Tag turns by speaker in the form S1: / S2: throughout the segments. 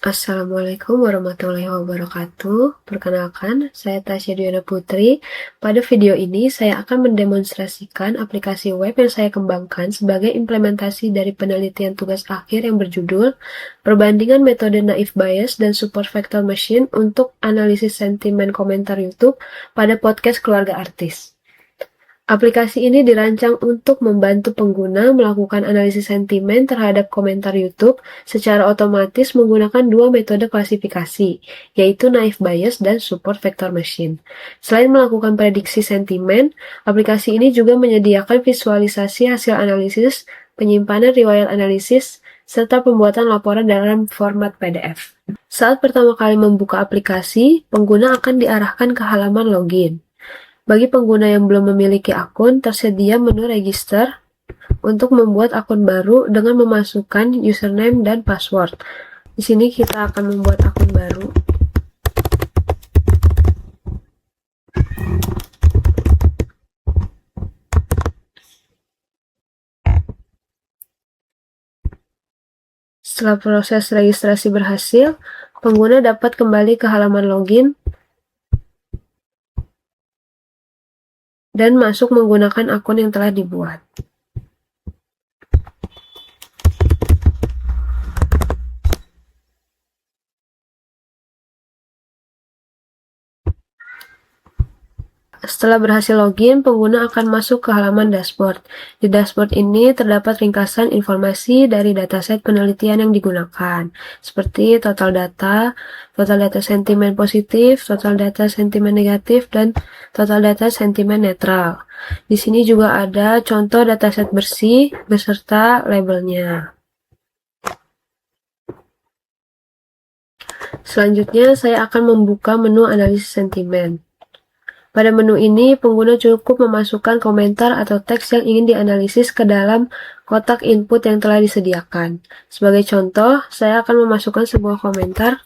S1: Assalamualaikum warahmatullahi wabarakatuh. Perkenalkan, saya Tasya Diana Putri. Pada video ini, saya akan mendemonstrasikan aplikasi web yang saya kembangkan sebagai implementasi dari penelitian tugas akhir yang berjudul Perbandingan Metode Naive Bayes dan Support Vector Machine untuk Analisis Sentimen Komentar YouTube pada podcast Keluarga Artis. Aplikasi ini dirancang untuk membantu pengguna melakukan analisis sentimen terhadap komentar YouTube secara otomatis menggunakan dua metode klasifikasi, yaitu Naive Bayes dan Support Vector Machine. Selain melakukan prediksi sentimen, aplikasi ini juga menyediakan visualisasi hasil analisis, penyimpanan riwayat analisis, serta pembuatan laporan dalam format PDF. Saat pertama kali membuka aplikasi, pengguna akan diarahkan ke halaman login. Bagi pengguna yang belum memiliki akun, tersedia menu register untuk membuat akun baru dengan memasukkan username dan password. Di sini kita akan membuat akun baru. Setelah proses registrasi berhasil, pengguna dapat kembali ke halaman login dan masuk menggunakan akun yang telah dibuat. Setelah berhasil login, pengguna akan masuk ke halaman dashboard. Di dashboard ini terdapat ringkasan informasi dari dataset penelitian yang digunakan, seperti total data sentimen positif, total data sentimen negatif, dan total data sentimen netral. Di sini juga ada contoh dataset bersih beserta labelnya. Selanjutnya, saya akan membuka menu analisis sentimen. Pada menu ini, pengguna cukup memasukkan komentar atau teks yang ingin dianalisis ke dalam kotak input yang telah disediakan. Sebagai contoh, saya akan memasukkan sebuah komentar.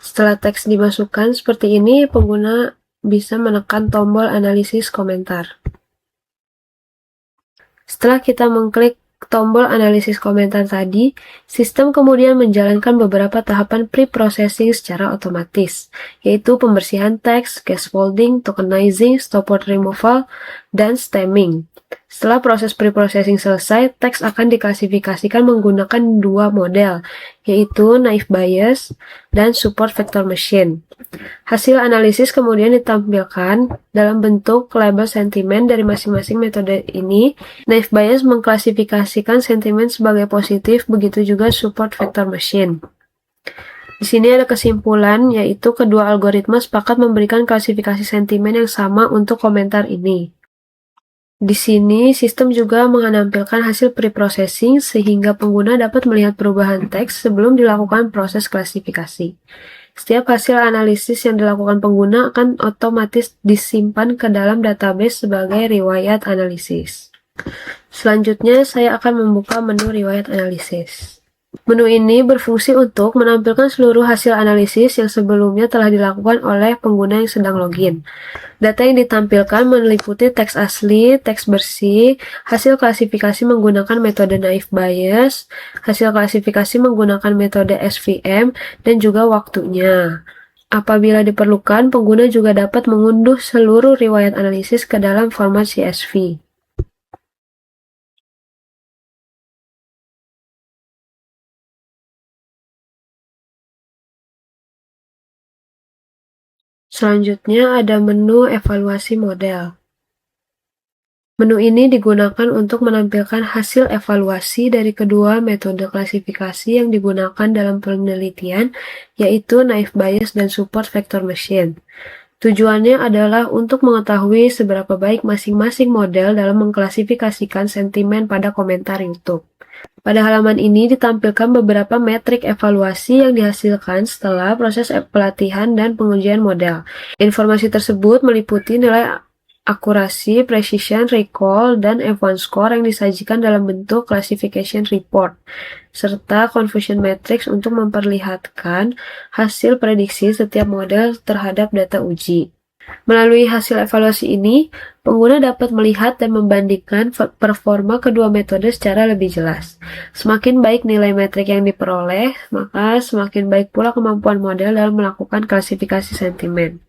S1: Setelah teks dimasukkan seperti ini, pengguna bisa menekan tombol analisis komentar. Setelah kita mengklik tombol analisis komentar tadi, sistem kemudian menjalankan beberapa tahapan pre-processing secara otomatis, yaitu pembersihan teks, scaffolding, tokenizing, stopword removal, dan stemming. Setelah proses pre-processing selesai, teks akan diklasifikasikan menggunakan dua model, yaitu Naive Bayes dan Support Vector Machine. Hasil analisis kemudian ditampilkan dalam bentuk label sentimen dari masing-masing metode ini. Naive Bayes mengklasifikasikan sentimen sebagai positif, begitu juga Support Vector Machine. Di sini ada kesimpulan, yaitu kedua algoritma sepakat memberikan klasifikasi sentimen yang sama untuk komentar ini. Di sini, sistem juga menampilkan hasil pre-processing sehingga pengguna dapat melihat perubahan teks sebelum dilakukan proses klasifikasi. Setiap hasil analisis yang dilakukan pengguna akan otomatis disimpan ke dalam database sebagai riwayat analisis. Selanjutnya, saya akan membuka menu riwayat analisis. Menu ini berfungsi untuk menampilkan seluruh hasil analisis yang sebelumnya telah dilakukan oleh pengguna yang sedang login. Data yang ditampilkan meliputi teks asli, teks bersih, hasil klasifikasi menggunakan metode Naive Bayes, hasil klasifikasi menggunakan metode SVM, dan juga waktunya. Apabila diperlukan, pengguna juga dapat mengunduh seluruh riwayat analisis ke dalam format CSV. Selanjutnya ada menu evaluasi model. Menu ini digunakan untuk menampilkan hasil evaluasi dari kedua metode klasifikasi yang digunakan dalam penelitian, yaitu Naive Bayes dan Support Vector Machine. Tujuannya adalah untuk mengetahui seberapa baik masing-masing model dalam mengklasifikasikan sentimen pada komentar YouTube. Pada halaman ini ditampilkan beberapa metrik evaluasi yang dihasilkan setelah proses pelatihan dan pengujian model. Informasi tersebut meliputi nilai akurasi, precision, recall, dan F1 score yang disajikan dalam bentuk classification report, serta confusion matrix untuk memperlihatkan hasil prediksi setiap model terhadap data uji. Melalui hasil evaluasi ini, pengguna dapat melihat dan membandingkan performa kedua metode secara lebih jelas. Semakin baik nilai metrik yang diperoleh, maka semakin baik pula kemampuan model dalam melakukan klasifikasi sentimen.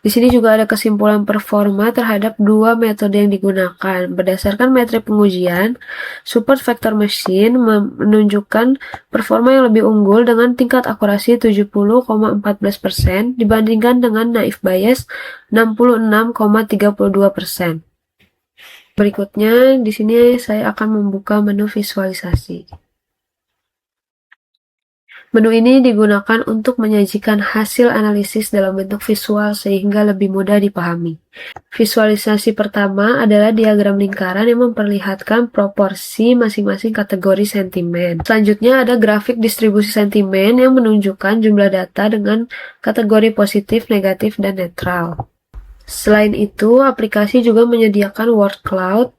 S1: Di sini juga ada kesimpulan performa terhadap dua metode yang digunakan. Berdasarkan metrik pengujian, support vector machine menunjukkan performa yang lebih unggul dengan tingkat akurasi 70,14% dibandingkan dengan naive Bayes 66,32%. Berikutnya, di sini saya akan membuka menu visualisasi. Menu ini digunakan untuk menyajikan hasil analisis dalam bentuk visual sehingga lebih mudah dipahami. Visualisasi pertama adalah diagram lingkaran yang memperlihatkan proporsi masing-masing kategori sentimen. Selanjutnya ada grafik distribusi sentimen yang menunjukkan jumlah data dengan kategori positif, negatif, dan netral. Selain itu, aplikasi juga menyediakan word cloud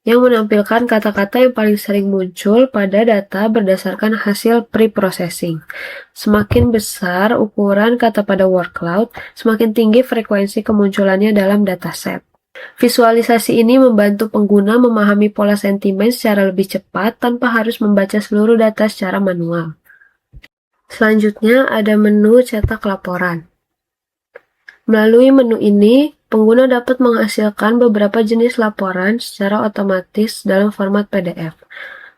S1: yang menampilkan kata-kata yang paling sering muncul pada data berdasarkan hasil pre-processing. Semakin besar ukuran kata pada word cloud, semakin tinggi frekuensi kemunculannya dalam dataset. Visualisasi ini membantu pengguna memahami pola sentimen secara lebih cepat tanpa harus membaca seluruh data secara manual. Selanjutnya ada menu cetak laporan. Melalui menu ini, pengguna dapat menghasilkan beberapa jenis laporan secara otomatis dalam format PDF.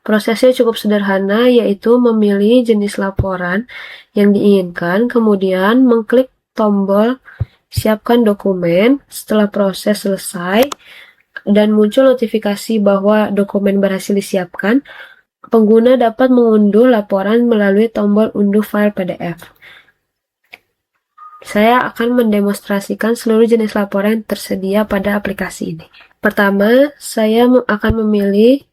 S1: Prosesnya cukup sederhana, yaitu memilih jenis laporan yang diinginkan, kemudian mengklik tombol siapkan dokumen. Setelah proses selesai dan muncul notifikasi bahwa dokumen berhasil disiapkan, pengguna dapat mengunduh laporan melalui tombol unduh file PDF. Saya akan mendemonstrasikan seluruh jenis laporan yang tersedia pada aplikasi ini. Pertama, saya akan memilih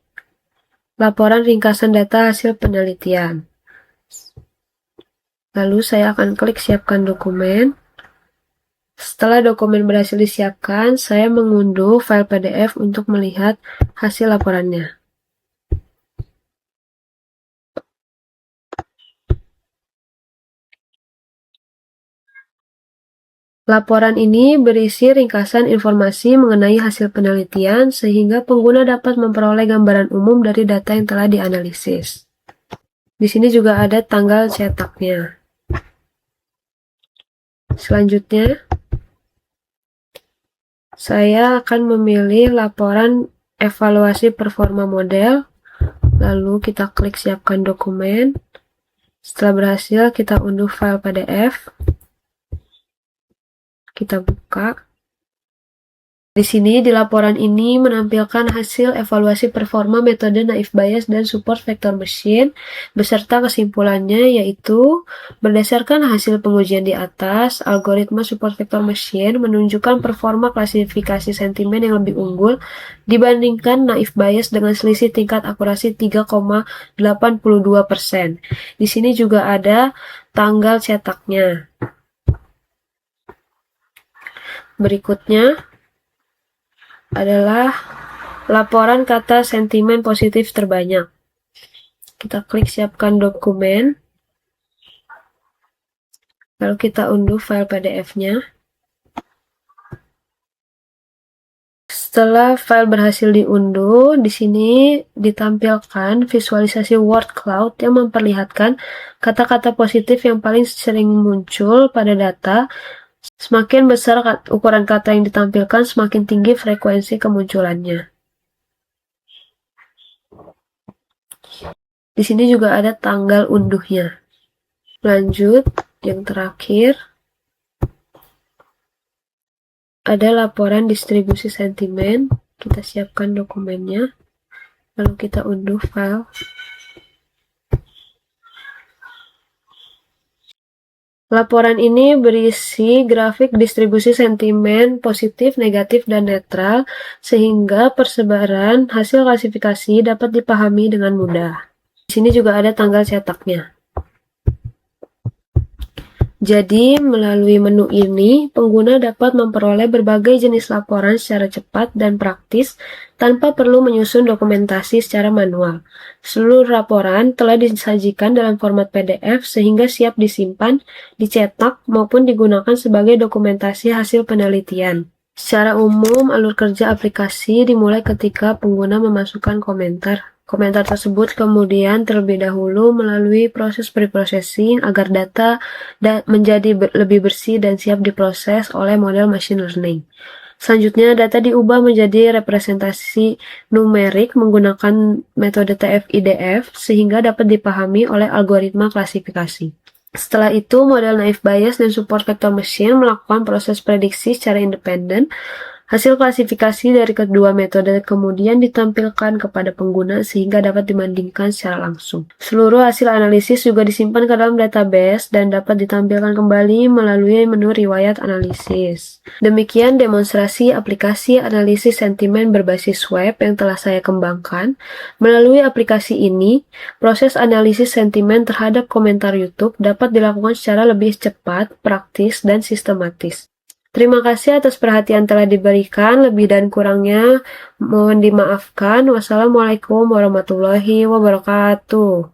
S1: laporan ringkasan data hasil penelitian. Lalu saya akan klik siapkan dokumen. Setelah dokumen berhasil disiapkan, saya mengunduh file PDF untuk melihat hasil laporannya. Laporan ini berisi ringkasan informasi mengenai hasil penelitian sehingga pengguna dapat memperoleh gambaran umum dari data yang telah dianalisis. Di sini juga ada tanggal cetaknya. Selanjutnya, saya akan memilih laporan evaluasi performa model. Lalu kita klik siapkan dokumen. Setelah berhasil, kita unduh file PDF. Kita buka. Di sini di laporan ini menampilkan hasil evaluasi performa metode naive Bayes dan support vector machine beserta kesimpulannya, yaitu berdasarkan hasil pengujian di atas, algoritma support vector machine menunjukkan performa klasifikasi sentimen yang lebih unggul dibandingkan naive Bayes dengan selisih tingkat akurasi 3,82%. Di sini juga ada tanggal cetaknya. Berikutnya adalah laporan kata sentimen positif terbanyak. Kita klik siapkan dokumen. Lalu kita unduh file PDF-nya. Setelah file berhasil diunduh, di sini ditampilkan visualisasi word cloud yang memperlihatkan kata-kata positif yang paling sering muncul pada data. Semakin besar ukuran kata yang ditampilkan, semakin tinggi frekuensi kemunculannya. Di sini juga ada tanggal unduhnya. Lanjut, yang terakhir ada laporan distribusi sentimen. Kita siapkan dokumennya, lalu kita unduh file. Laporan ini berisi grafik distribusi sentimen positif, negatif, dan netral, sehingga persebaran hasil klasifikasi dapat dipahami dengan mudah. Di sini juga ada tanggal cetaknya. Jadi, melalui menu ini, pengguna dapat memperoleh berbagai jenis laporan secara cepat dan praktis tanpa perlu menyusun dokumentasi secara manual. Seluruh laporan telah disajikan dalam format PDF sehingga siap disimpan, dicetak, maupun digunakan sebagai dokumentasi hasil penelitian. Secara umum, alur kerja aplikasi dimulai ketika pengguna memasukkan komentar. Komentar tersebut kemudian terlebih dahulu melalui proses preprocessing agar data menjadi lebih bersih dan siap diproses oleh model machine learning. Selanjutnya, data diubah menjadi representasi numerik menggunakan metode TF-IDF sehingga dapat dipahami oleh algoritma klasifikasi. Setelah itu, model naive Bayes dan support vector machine melakukan proses prediksi secara independen. Hasil klasifikasi dari kedua metode kemudian ditampilkan kepada pengguna sehingga dapat dibandingkan secara langsung. Seluruh hasil analisis juga disimpan ke dalam database dan dapat ditampilkan kembali melalui menu riwayat analisis. Demikian demonstrasi aplikasi analisis sentimen berbasis web yang telah saya kembangkan. Melalui aplikasi ini, proses analisis sentimen terhadap komentar YouTube dapat dilakukan secara lebih cepat, praktis, dan sistematis. Terima kasih atas perhatian telah diberikan, lebih dan kurangnya mohon dimaafkan. Wassalamualaikum warahmatullahi wabarakatuh.